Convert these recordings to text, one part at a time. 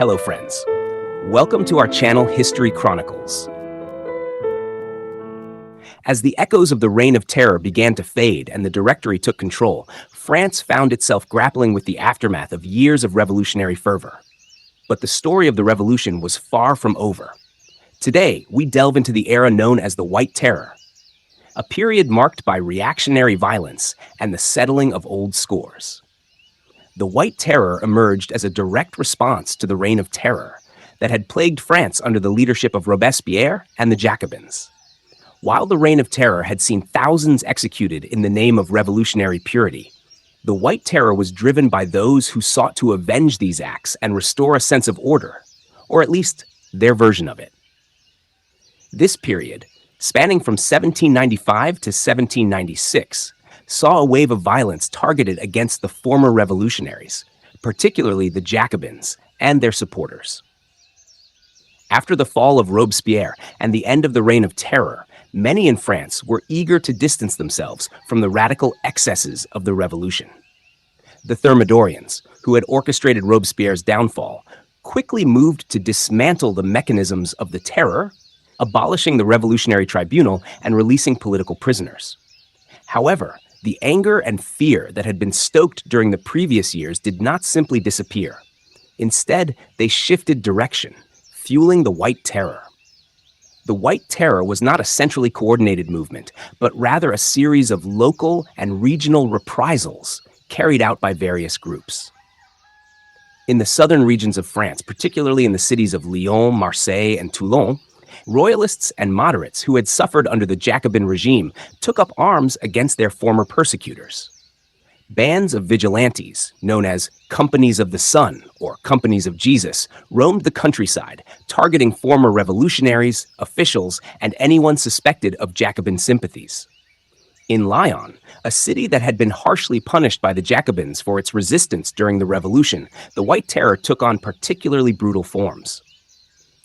Hello friends, welcome to our channel History Chronicles. As the echoes of the Reign of Terror began to fade and the Directory took control, France found itself grappling with the aftermath of years of revolutionary fervor. But the story of the revolution was far from over. Today, we delve into the era known as the White Terror, a period marked by reactionary violence and the settling of old scores. The White Terror emerged as a direct response to the Reign of Terror that had plagued France under the leadership of Robespierre and the Jacobins. While the Reign of Terror had seen thousands executed in the name of revolutionary purity, the White Terror was driven by those who sought to avenge these acts and restore a sense of order, or at least their version of it. This period, spanning from 1795 to 1796, saw a wave of violence targeted against the former revolutionaries, particularly the Jacobins and their supporters. After the fall of Robespierre and the end of the Reign of Terror, many in France were eager to distance themselves from the radical excesses of the revolution. The Thermidorians, who had orchestrated Robespierre's downfall, quickly moved to dismantle the mechanisms of the terror, abolishing the Revolutionary Tribunal and releasing political prisoners. However, the anger and fear that had been stoked during the previous years did not simply disappear. Instead, they shifted direction, fueling the White Terror. The White Terror was not a centrally coordinated movement, but rather a series of local and regional reprisals carried out by various groups. In the southern regions of France, particularly in the cities of Lyon, Marseille, and Toulon, Royalists and moderates who had suffered under the Jacobin regime took up arms against their former persecutors. Bands of vigilantes, known as Companies of the Sun or Companies of Jesus, roamed the countryside, targeting former revolutionaries, officials, and anyone suspected of Jacobin sympathies. In Lyon, a city that had been harshly punished by the Jacobins for its resistance during the Revolution, the White Terror took on particularly brutal forms.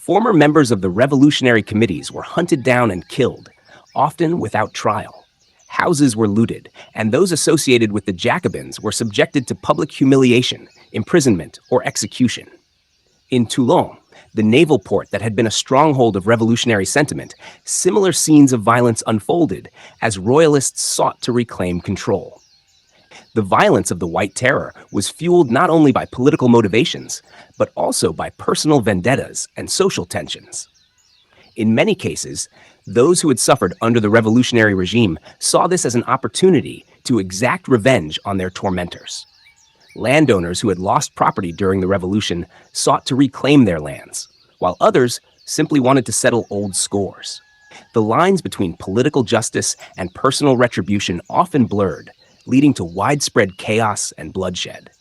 Former members of the revolutionary committees were hunted down and killed, often without trial. Houses were looted, and those associated with the Jacobins were subjected to public humiliation, imprisonment, or execution. In Toulon, the naval port that had been a stronghold of revolutionary sentiment, similar scenes of violence unfolded as royalists sought to reclaim control. The violence of the White Terror was fueled not only by political motivations, but also by personal vendettas and social tensions. In many cases, those who had suffered under the revolutionary regime saw this as an opportunity to exact revenge on their tormentors. Landowners who had lost property during the revolution sought to reclaim their lands, while others simply wanted to settle old scores. The lines between political justice and personal retribution often blurred, leading to widespread chaos and bloodshed.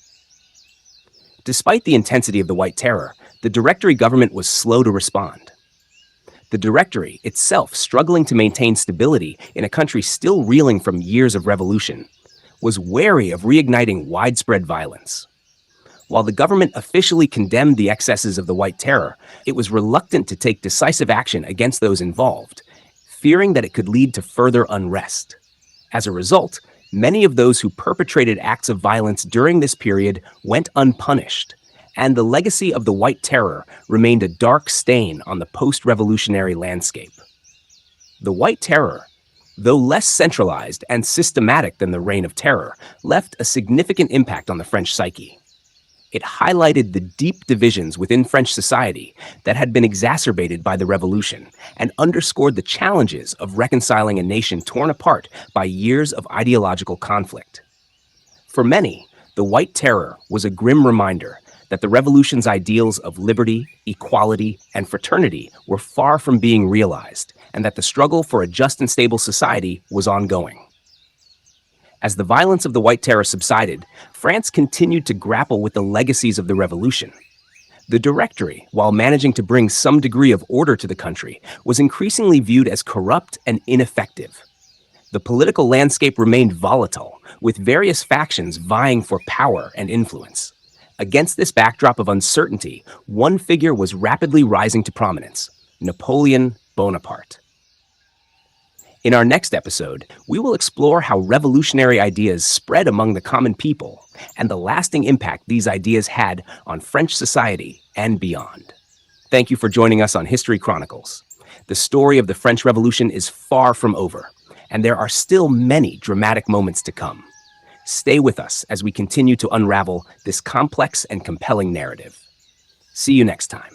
Despite the intensity of the White Terror, the Directory government was slow to respond. The Directory, itself struggling to maintain stability in a country still reeling from years of revolution, was wary of reigniting widespread violence. While the government officially condemned the excesses of the White Terror, it was reluctant to take decisive action against those involved, fearing that it could lead to further unrest. As a result, many of those who perpetrated acts of violence during this period went unpunished, and the legacy of the White Terror remained a dark stain on the post-revolutionary landscape. The White Terror, though less centralized and systematic than the Reign of Terror, left a significant impact on the French psyche. It highlighted the deep divisions within French society that had been exacerbated by the revolution and underscored the challenges of reconciling a nation torn apart by years of ideological conflict. For many, the White Terror was a grim reminder that the revolution's ideals of liberty, equality, and fraternity were far from being realized, and that the struggle for a just and stable society was ongoing. As the violence of the White Terror subsided, France continued to grapple with the legacies of the revolution. The Directory, while managing to bring some degree of order to the country, was increasingly viewed as corrupt and ineffective. The political landscape remained volatile, with various factions vying for power and influence. Against this backdrop of uncertainty, one figure was rapidly rising to prominence: Napoleon Bonaparte. In our next episode, we will explore how revolutionary ideas spread among the common people and the lasting impact these ideas had on French society and beyond. Thank you for joining us on History Chronicles. The story of the French Revolution is far from over, and there are still many dramatic moments to come. Stay with us as we continue to unravel this complex and compelling narrative. See you next time.